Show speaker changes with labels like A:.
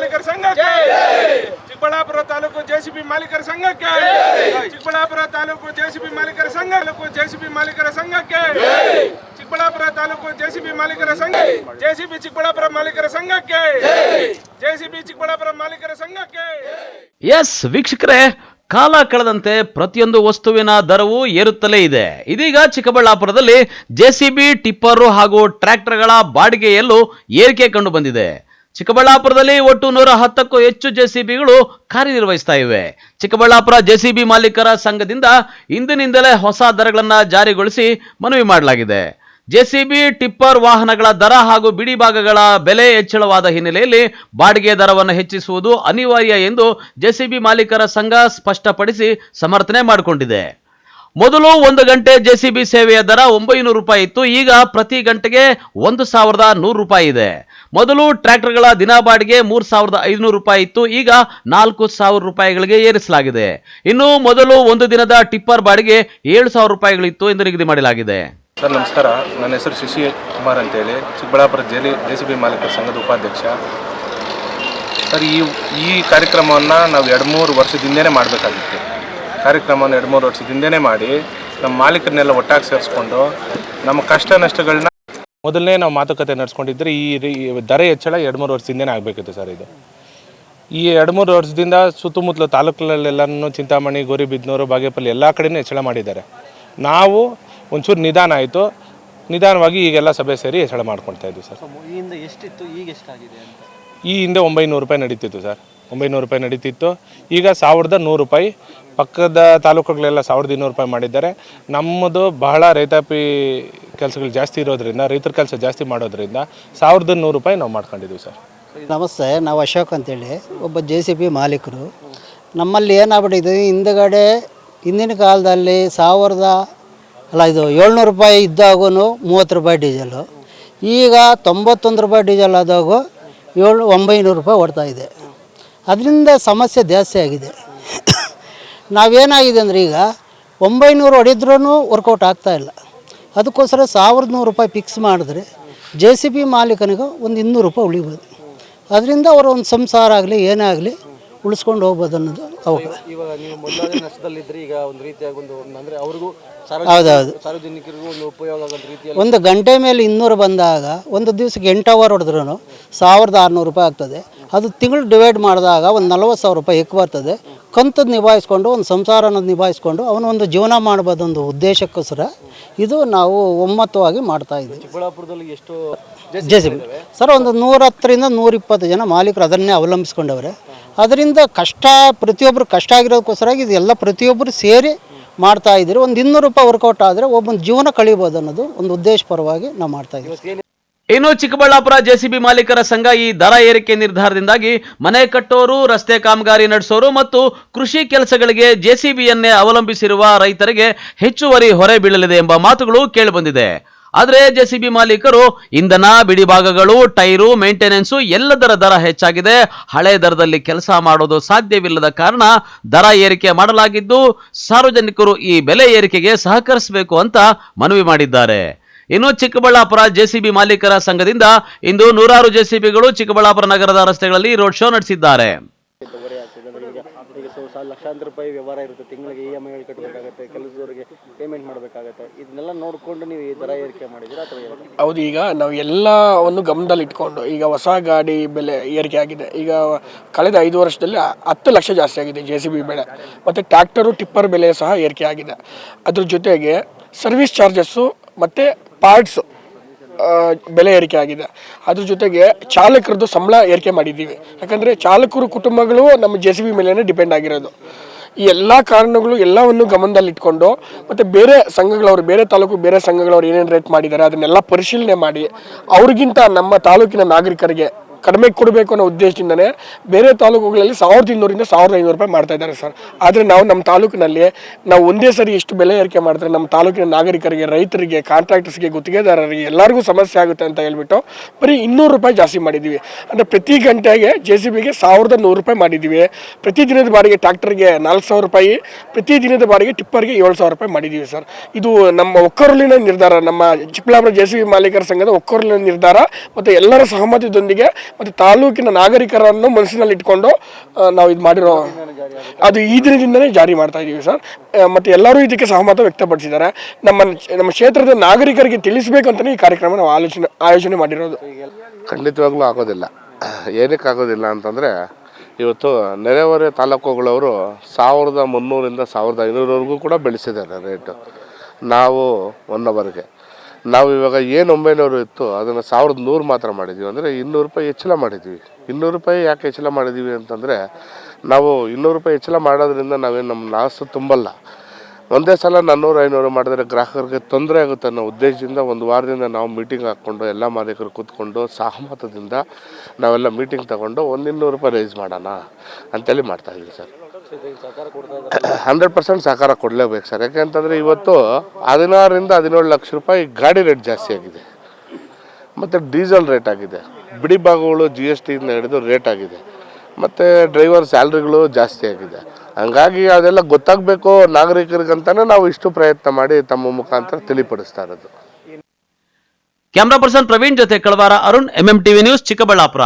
A: ಮಾಲೀಕರ ಸಂಘಕ್ಕೆ, ಚಿಕ್ಕಬಳ್ಳಾಪುರ ತಾಲೂಕು ಜೆಸಿಬಿ ಮಾಲೀಕರ ಸಂಘಕ್ಕೆ, ಚಿಕ್ಕಬಳ್ಳಾಪುರ ತಾಲೂಕು ಜೆಸಿಬಿ ಮಾಲೀಕರ ಸಂಘ, ಜೆಸಿಬಿ ಮಾಲೀಕರ ಸಂಘಕ್ಕೆ, ಚಿಕ್ಕಬಳ್ಳಾಪುರ ತಾಲೂಕು ಜೆಸಿಬಿ ಮಾಲೀಕರ ಸಂಘ, ಜೆಸಿಬಿ ಚಿಕ್ಕಬಳ್ಳಾಪುರ ಮಾಲೀಕರ ಸಂಘಕ್ಕೆ, ಜೆಸಿಬಿ ಚಿಕ್ಕಬಳ್ಳಾಪುರ ಮಾಲೀಕರ ಸಂಘಕ್ಕೆ.
B: ಎಸ್ ವೀಕ್ಷಕರೇ, ಕಾಲ ಕಳೆದಂತೆ ಪ್ರತಿಯೊಂದು ವಸ್ತುವಿನ ದರವು ಏರುತ್ತಲೇ ಇದೆ. ಇದೀಗ ಚಿಕ್ಕಬಳ್ಳಾಪುರದಲ್ಲಿ ಜೆಸಿಬಿ, ಟಿಪ್ಪರು ಹಾಗೂ ಟ್ರ್ಯಾಕ್ಟರ್ಗಳ ಬಾಡಿಗೆಯಲ್ಲೂ ಏರಿಕೆ ಕಂಡು ಬಂದಿದೆ. ಚಿಕ್ಕಬಳ್ಳಾಪುರದಲ್ಲಿ ಒಟ್ಟು 110ಕ್ಕೂ ಹೆಚ್ಚು ಜೆಸಿಬಿಗಳು ಕಾರ್ಯನಿರ್ವಹಿಸ್ತಾ ಇವೆ. ಚಿಕ್ಕಬಳ್ಳಾಪುರ ಜೆಸಿಬಿ ಮಾಲೀಕರ ಸಂಘದಿಂದ ಇಂದಿನಿಂದಲೇ ಹೊಸ ದರಗಳನ್ನು ಜಾರಿಗೊಳಿಸಿ ಮನವಿ ಮಾಡಲಾಗಿದೆ. ಜೆಸಿಬಿ, ಟಿಪ್ಪರ್ ವಾಹನಗಳ ದರ ಹಾಗೂ ಬಿಡಿ ಭಾಗಗಳ ಬೆಲೆ ಹೆಚ್ಚಳವಾದ ಹಿನ್ನೆಲೆಯಲ್ಲಿ ಬಾಡಿಗೆ ದರವನ್ನು ಹೆಚ್ಚಿಸುವುದು ಅನಿವಾರ್ಯ ಎಂದು ಜೆಸಿಬಿ ಮಾಲೀಕರ ಸಂಘ ಸ್ಪಷ್ಟಪಡಿಸಿ ಸಮರ್ಥನೆ ಮಾಡಿಕೊಂಡಿದೆ. ಮೊದಲು 1 ಗಂಟೆ ಜೆಸಿಬಿ ಸೇವೆಯ ದರ 900 ರೂಪಾಯಿ ಇತ್ತು. ಈಗ ಪ್ರತಿ ಗಂಟೆಗೆ 1100 ರೂಪಾಯಿ ಇದೆ. ಮೊದಲು ಟ್ರ್ಯಾಕ್ಟರ್ಗಳ ದಿನ ಬಾಡಿಗೆ 3500 ರೂಪಾಯಿ ಇತ್ತು. ಈಗ 4000 ರೂಪಾಯಿಗಳಿಗೆ ಏರಿಸಲಾಗಿದೆ. ಇನ್ನು ಮೊದಲು ಒಂದು ದಿನದ ಟಿಪ್ಪರ್ ಬಾಡಿಗೆ 7000 ರೂಪಾಯಿಗಳಿತ್ತು ಎಂದು ನಿಗದಿ ಮಾಡಲಾಗಿದೆ.
C: ಸರ್ ನಮಸ್ಕಾರ, ನನ್ನ ಹೆಸರು ಶಶಿ ಕುಮಾರ್ ಅಂತೇಳಿ, ಚಿಕ್ಕಬಳ್ಳಾಪುರ ಜೆಸಿಬಿ ಮಾಲೀಕರ ಸಂಘದ ಉಪಾಧ್ಯಕ್ಷ. ಸರ್ ಈ ಕಾರ್ಯಕ್ರಮವನ್ನು ನಾವು 2-3 ವರ್ಷದಿಂದನೇ ಮಾಡಬೇಕಾಗಿತ್ತು. ಕಾರ್ಯಕ್ರಮವನ್ನು 2-3 ವರ್ಷದಿಂದನೇ ಮಾಡಿ ನಮ್ಮ ಮಾಲೀಕರನ್ನೆಲ್ಲ ಒಟ್ಟಾಗಿ ಸೇರಿಸ್ಕೊಂಡು ನಮ್ಮ ಕಷ್ಟ ನಷ್ಟಗಳನ್ನ ಮೊದಲನೇ ನಾವು ಮಾತುಕತೆ ನಡೆಸ್ಕೊಂಡಿದ್ದರೆ ಈ ದರ ಹೆಚ್ಚಳ 2-3 ವರ್ಷದಿಂದನೇ ಆಗಬೇಕಿತ್ತು ಸರ್. ಈ 2-3 ವರ್ಷದಿಂದ ಸುತ್ತಮುತ್ತಲ ತಾಲೂಕುಗಳಲ್ಲೆಲ್ಲನೂ ಚಿಂತಾಮಣಿ, ಗೌರಿಬಿದನೂರು, ಬಾಗೇಪಲ್ಲಿ ಎಲ್ಲ ಕಡೆಯೂ ಹೆಚ್ಚಳ ಮಾಡಿದ್ದಾರೆ. ನಾವು ಒಂಚೂರು ನಿಧಾನ ಆಯಿತು. ನಿಧಾನವಾಗಿ ಈಗೆಲ್ಲ ಸಭೆ ಸೇರಿ ಹೆಚ್ಚಳ ಮಾಡ್ಕೊಳ್ತಾ ಇದ್ವಿ ಸರ್. ಈ ಹಿಂದೆ 900 ರೂಪಾಯಿ ನಡೀತಿತ್ತು ಸರ್. 900 ರೂಪಾಯಿ ನಡೀತಿತ್ತು. ಈಗ 1100 ರೂಪಾಯಿ. ಪಕ್ಕದ ತಾಲೂಕುಗಳೆಲ್ಲ 1200 ರೂಪಾಯಿ ಮಾಡಿದ್ದಾರೆ. ನಮ್ಮದು ಬಹಳ ರೈತಾಪಿ ಕೆಲಸಗಳು ಜಾಸ್ತಿ ಇರೋದ್ರಿಂದ, ರೈತರ ಕೆಲಸ ಜಾಸ್ತಿ ಮಾಡೋದ್ರಿಂದ 1100 ರೂಪಾಯಿ ನಾವು ಮಾಡ್ಕೊಂಡಿದ್ದೀವಿ ಸರ್.
D: ನಮಸ್ತೆ, ನಾವು ಅಶೋಕ್ ಅಂತೇಳಿ ಒಬ್ಬ ಜೆಸಿಬಿ ಮಾಲೀಕರು. ನಮ್ಮಲ್ಲಿ ಏನಾಗ್ಬಿಟ್ಟಿದೆ, ಹಿಂದಿನ ಕಾಲದಲ್ಲಿ 700 ರೂಪಾಯಿ ಇದ್ದಾಗೂ 30 ರೂಪಾಯಿ ಡೀಸೆಲು. ಈಗ 91 ರೂಪಾಯಿ ಡೀಸೆಲ್ ಆದಾಗೂ 900 ರೂಪಾಯಿ ಓಡ್ತಾಯಿದೆ. ಅದರಿಂದ ಸಮಸ್ಯೆ ಜಾಸ್ತಿ ಆಗಿದೆ. ನಾವೇನಾಗಿದೆ ಅಂದರೆ ಈಗ 900 ಹೊಡಿದ್ರೂ ವರ್ಕೌಟ್ ಆಗ್ತಾಯಿಲ್ಲ. ಅದಕ್ಕೋಸ್ಕರ 1100 ರೂಪಾಯಿ ಫಿಕ್ಸ್ ಮಾಡಿದ್ರೆ ಜೆಸಿಬಿ ಮಾಲೀಕನಿಗೆ ಒಂದು 200 ರೂಪಾಯಿ ಉಳಿಬೋದು. ಅದರಿಂದ ಅವರ ಒಂದು ಸಂಸಾರ ಆಗಲಿ ಏನೇ ಆಗಲಿ ಉಳಿಸ್ಕೊಂಡು ಹೋಗ್ಬೋದು ಅನ್ನೋದು ಅವಕಾಶ. ಹೌದೌದು, ಒಂದು ಗಂಟೆ ಮೇಲೆ 200 ಬಂದಾಗ ಒಂದು ದಿವಸಕ್ಕೆ 8 ಅವರ್ ಹೊಡೆದ್ರೂ 1600 ರೂಪಾಯಿ ಆಗ್ತದೆ. ಅದು ತಿಂಗಳು ಡಿವೈಡ್ ಮಾಡಿದಾಗ ಒಂದು 40,000 ರೂಪಾಯಿ ಹೆಚ್ಚು ಬರ್ತದೆ. ಕಂತದ್ದು ನಿಭಾಯಿಸ್ಕೊಂಡು ಒಂದು ಸಂಸಾರನ ನಿಭಾಯಿಸ್ಕೊಂಡು ಅವನೊಂದು ಜೀವನ ಮಾಡ್ಬೋದೊಂದು ಉದ್ದೇಶಕ್ಕೋಸ್ಕರ ಇದು ನಾವು ಒಮ್ಮತವಾಗಿ ಮಾಡ್ತಾ ಇದ್ದೀವಿ.
E: ಚಿಕ್ಕಬಳ್ಳಾಪುರದಲ್ಲಿ ಎಷ್ಟು
D: ಜೆಸಿಬಿ ಸರ್, ಒಂದು 110ರಿಂದ 120 ಜನ ಮಾಲೀಕರು ಅದನ್ನೇ ಅವಲಂಬಿಸ್ಕೊಂಡವ್ರೆ. ಅದರಿಂದ ಪ್ರತಿಯೊಬ್ಬರು ಕಷ್ಟ ಆಗಿರೋದಕ್ಕೋಸ್ಕರ ಇದೆಲ್ಲ ಪ್ರತಿಯೊಬ್ಬರು ಸೇರಿ ಮಾಡ್ತಾ ಇದ್ದೀರಿ. ಒಂದು 200 ರೂಪಾಯಿ ವರ್ಕೌಟ್ ಆದರೆ ಒಬ್ಬನ ಜೀವನ ಕಳೀಬೋದು ಅನ್ನೋದು ಒಂದು ಉದ್ದೇಶಪರವಾಗಿ ನಾವು ಮಾಡ್ತಾ ಇದ್ದೀವಿ.
B: ಇನ್ನು ಚಿಕ್ಕಬಳ್ಳಾಪುರ ಜೆಸಿಬಿ ಮಾಲೀಕರ ಸಂಘ ಈ ದರ ಏರಿಕೆ ನಿರ್ಧಾರದಿಂದಾಗಿ ಮನೆ ಕಟ್ಟೋರು, ರಸ್ತೆ ಕಾಮಗಾರಿ ನಡೆಸೋರು ಮತ್ತು ಕೃಷಿ ಕೆಲಸಗಳಿಗೆ ಜೆಸಿಬಿಯನ್ನೇ ಅವಲಂಬಿಸಿರುವ ರೈತರಿಗೆ ಹೆಚ್ಚುವರಿ ಹೊರೆ ಬೀಳಲಿದೆ ಎಂಬ ಮಾತುಗಳು ಕೇಳಿಬಂದಿದೆ. ಆದರೆ ಜೆಸಿಬಿ ಮಾಲೀಕರು ಇಂಧನ, ಬಿಡಿಭಾಗಗಳು, ಟೈರು, ಮೇಂಟೆನೆನ್ಸು ಎಲ್ಲದರ ದರ ಹೆಚ್ಚಾಗಿದೆ. ಹಳೆ ದರದಲ್ಲಿ ಕೆಲಸ ಮಾಡೋದು ಸಾಧ್ಯವಿಲ್ಲದ ಕಾರಣ ದರ ಏರಿಕೆ ಮಾಡಲಾಗಿದ್ದು, ಸಾರ್ವಜನಿಕರು ಈ ಬೆಲೆ ಏರಿಕೆಗೆ ಸಹಕರಿಸಬೇಕು ಅಂತ ಮನವಿ ಮಾಡಿದ್ದಾರೆ. ಇನ್ನು ಚಿಕ್ಕಬಳ್ಳಾಪುರ ಜೆಸಿಬಿ ಮಾಲೀಕರ ಸಂಘದಿಂದ ಇಂದು 100 ಜೆಸಿಬಿಗಳು ಚಿಕ್ಕಬಳ್ಳಾಪುರ ನಗರದ ರಸ್ತೆಗಳಲ್ಲಿ ರೋಡ್ ಶೋ ನಡೆಸಿದ್ದಾರೆ.
E: ಲಕ್ಷಾಂತರ ರೂಪಾಯಿ ವ್ಯವಹಾರ ಇರುತ್ತೆ. ತಿಂಗಳಿಗೆ EMI ಕಟ್ಟಬೇಕಾಗುತ್ತೆ, ಕೆಲಸದವರಿಗೆ ಪೇಮೆಂಟ್ ಮಾಡಬೇಕಾಗುತ್ತೆ. ಇದನ್ನೆಲ್ಲ ನೋಡಿಕೊಂಡು ನೀವು ಈ ದರ ಏರಿಕೆ ಮಾಡಿದ್ದೀರಾ ಅಥವಾ?
F: ಹೌದು, ಈಗ ನಾವು ಎಲ್ಲವನ್ನು ಗಮನದಲ್ಲಿ ಇಟ್ಕೊಂಡು ಈಗ ಹೊಸ ಗಾಡಿ ಬೆಲೆ ಏರಿಕೆ ಆಗಿದೆ. ಈಗ ಕಳೆದ 5 ವರ್ಷದಲ್ಲಿ 10 ಲಕ್ಷ ಜಾಸ್ತಿ ಆಗಿದೆ ಜೆಸಿಬಿ ಬೆಲೆ. ಮತ್ತು ಟ್ರ್ಯಾಕ್ಟರು, ಟಿಪ್ಪರ್ ಬೆಲೆ ಸಹ ಏರಿಕೆ ಆಗಿದೆ. ಅದ್ರ ಜೊತೆಗೆ ಸರ್ವಿಸ್ ಚಾರ್ಜಸ್ಸು ಮತ್ತು ಪಾರ್ಟ್ಸು ಬೆಲೆ ಏರಿಕೆ ಆಗಿದೆ. ಅದ್ರ ಜೊತೆಗೆ ಚಾಲಕರದ್ದು ಸಂಬಳ ಏರಿಕೆ ಮಾಡಿದ್ದೀವಿ. ಯಾಕಂದರೆ ಚಾಲಕರು ಕುಟುಂಬಗಳು ನಮ್ಮ ಜೆಸಿಬಿ ಮೇಲೇ ಡಿಪೆಂಡ್ ಆಗಿರೋದು. ಈ ಎಲ್ಲ ಕಾರಣಗಳು ಎಲ್ಲವನ್ನು ಗಮನದಲ್ಲಿಟ್ಕೊಂಡು ಮತ್ತು ಬೇರೆ ಸಂಘಗಳವರು, ಬೇರೆ ತಾಲೂಕು ಬೇರೆ ಸಂಘಗಳವರು ಏನೇನು ರೇಟ್ ಮಾಡಿದ್ದಾರೆ ಅದನ್ನೆಲ್ಲ ಪರಿಶೀಲನೆ ಮಾಡಿ ಅವ್ರಿಗಿಂತ ನಮ್ಮ ತಾಲೂಕಿನ ನಾಗರಿಕರಿಗೆ ಕಡಿಮೆ ಕೊಡಬೇಕು ಅನ್ನೋ ಉದ್ದೇಶದಿಂದನೇ ಬೇರೆ ತಾಲೂಕುಗಳಲ್ಲಿ 1200ರಿಂದ 1500 ರೂಪಾಯಿ ಮಾಡ್ತಾ ಇದ್ದಾರೆ ಸರ್. ಆದರೆ ನಾವು ನಮ್ಮ ತಾಲೂಕಿನಲ್ಲಿ ನಾವು ಒಂದೇ ಸರಿ ಎಷ್ಟು ಬೆಲೆ ಏರಿಕೆ ಮಾಡಿದ್ರೆ ನಮ್ಮ ತಾಲೂಕಿನ ನಾಗರಿಕರಿಗೆ, ರೈತರಿಗೆ, ಕಾಂಟ್ರಾಕ್ಟರ್ಸ್ಗೆ, ಗುತ್ತಿಗೆದಾರರಿಗೆ ಎಲ್ಲರಿಗೂ ಸಮಸ್ಯೆ ಆಗುತ್ತೆ ಅಂತ ಹೇಳ್ಬಿಟ್ಟು ಬರೀ 200 ರೂಪಾಯಿ ಜಾಸ್ತಿ ಮಾಡಿದ್ದೀವಿ. ಅಂದರೆ ಪ್ರತಿ ಗಂಟೆಗೆ ಜೆಸಿಬಿಗೆ 1100 ರೂಪಾಯಿ ಮಾಡಿದ್ದೀವಿ. ಪ್ರತಿದಿನದ ಬಾಡಿಗೆ ಟ್ರ್ಯಾಕ್ಟರ್ಗೆ 4000 ರೂಪಾಯಿ, ಪ್ರತಿದಿನದ ಬಾಡಿಗೆ ಟಿಪ್ಪರ್ಗೆ 7000 ರೂಪಾಯಿ ಮಾಡಿದ್ದೀವಿ ಸರ್. ಇದು ನಮ್ಮ ಒಕ್ಕರಲಿನ ನಿರ್ಧಾರ, ನಮ್ಮ ಚಿಕ್ಕಬಳ್ಳಾಪುರ ಜೆಸಿಬಿ ಮಾಲೀಕರ ಸಂಘದ ಒಕ್ಕರಲಿನ ನಿರ್ಧಾರ ಮತ್ತು ಎಲ್ಲರ ಸಹಮತದೊಂದಿಗೆ ಮತ್ತು ತಾಲೂಕಿನ ನಾಗರಿಕರನ್ನು ಮನಸ್ಸಿನಲ್ಲಿ ಇಟ್ಕೊಂಡು ನಾವು ಇದು ಮಾಡಿರೋ ಅದು ಈ ದಿನದಿಂದನೇ ಜಾರಿ ಮಾಡ್ತಾ ಇದ್ದೀವಿ ಸರ್. ಮತ್ತು ಎಲ್ಲರೂ ಇದಕ್ಕೆ ಸಹಮತ ವ್ಯಕ್ತಪಡಿಸಿದ್ದಾರೆ. ನಮ್ಮ ಕ್ಷೇತ್ರದ ನಾಗರಿಕರಿಗೆ ತಿಳಿಸಬೇಕು ಅಂತಲೇ ಈ ಕಾರ್ಯಕ್ರಮ ನಾವು ಆಯೋಜನೆ ಮಾಡಿರೋದು.
G: ಖಂಡಿತವಾಗ್ಲೂ ಆಗೋದಿಲ್ಲ. ಏನಕ್ಕೆ ಆಗೋದಿಲ್ಲ ಅಂತಂದರೆ, ಇವತ್ತು ನೆರೆಹೊರೆ ತಾಲೂಕುಗಳವರು 1300ರಿಂದ 1500ವರೆಗೂ ಕೂಡ ಬೆಳೆಸಿದ್ದಾರೆ ರೇಟು. ನಾವು 1 ಅವರ್ಗೆ ನಾವು ಇವಾಗ ಏನು 900 ಇತ್ತು ಅದನ್ನು 1100 ಮಾತ್ರ ಮಾಡಿದ್ದೀವಿ. ಅಂದರೆ 200 ರೂಪಾಯಿ ಹೆಚ್ಚಳ ಮಾಡಿದ್ದೀವಿ. 200 ರೂಪಾಯಿ ಯಾಕೆ ಹೆಚ್ಚಳ ಮಾಡಿದ್ದೀವಿ ಅಂತಂದರೆ, ನಾವು 200 ರೂಪಾಯಿ ಹೆಚ್ಚಳ ಮಾಡೋದ್ರಿಂದ ನಾವೇನು ನಮ್ಮ ಲಾಸು ತುಂಬಲ್ಲ. ಒಂದೇ ಸಲ 400-500 ಮಾಡಿದ್ರೆ ಗ್ರಾಹಕರಿಗೆ ತೊಂದರೆ ಆಗುತ್ತೆ ಅನ್ನೋ ಉದ್ದೇಶದಿಂದ 1 ವಾರದಿಂದ ನಾವು ಮೀಟಿಂಗ್ ಹಾಕ್ಕೊಂಡು ಎಲ್ಲ ಮಾಲೀಕರು ಕೂತ್ಕೊಂಡು ಸಹಮತದಿಂದ ನಾವೆಲ್ಲ ಮೀಟಿಂಗ್ ತಗೊಂಡು 200 ರೂಪಾಯಿ ರೈಸ್ ಮಾಡೋಣ ಅಂತೇಳಿ ಮಾಡ್ತಾಯಿದ್ವಿ ಸರ್. 100% ಸಹಕಾರ ಕೊಡಲೇಬೇಕು ಸರ್. ಯಾಕೆಂತಂದರೆ ಇವತ್ತು 16ರಿಂದ 17 ಲಕ್ಷ ರೂಪಾಯಿ ಗಾಡಿ ರೇಟ್ ಜಾಸ್ತಿ ಆಗಿದೆ, ಮತ್ತು ಡೀಸೆಲ್ ರೇಟ್ ಆಗಿದೆ, ಬಿಡಿ ಭಾಗಗಳು GSTಯಿಂದ ಹಿಡಿದು ರೇಟ್ ಆಗಿದೆ, ಮತ್ತು ಡ್ರೈವರ್ ಸ್ಯಾಲ್ರಿಗಳು ಜಾಸ್ತಿ ಆಗಿದೆ. ಹಂಗಾಗಿ ಅದೆಲ್ಲ ಗೊತ್ತಾಗಬೇಕು ನಾಗರಿಕರಿಗಂತಾನೆ ನಾವು ಇಷ್ಟು ಪ್ರಯತ್ನ ಮಾಡಿ ತಮ್ಮ ಮುಖಾಂತರ ತಿಳಿಪಡಿಸ್ತಾ ಇರೋದು.
B: ಕ್ಯಾಮ್ರಾ ಪರ್ಸನ್ ಪ್ರವೀಣ್ ಜೊತೆ ಕಳವಾರ ಅರುಣ್, MMTV ನ್ಯೂಸ್, ಚಿಕ್ಕಬಳ್ಳಾಪುರ.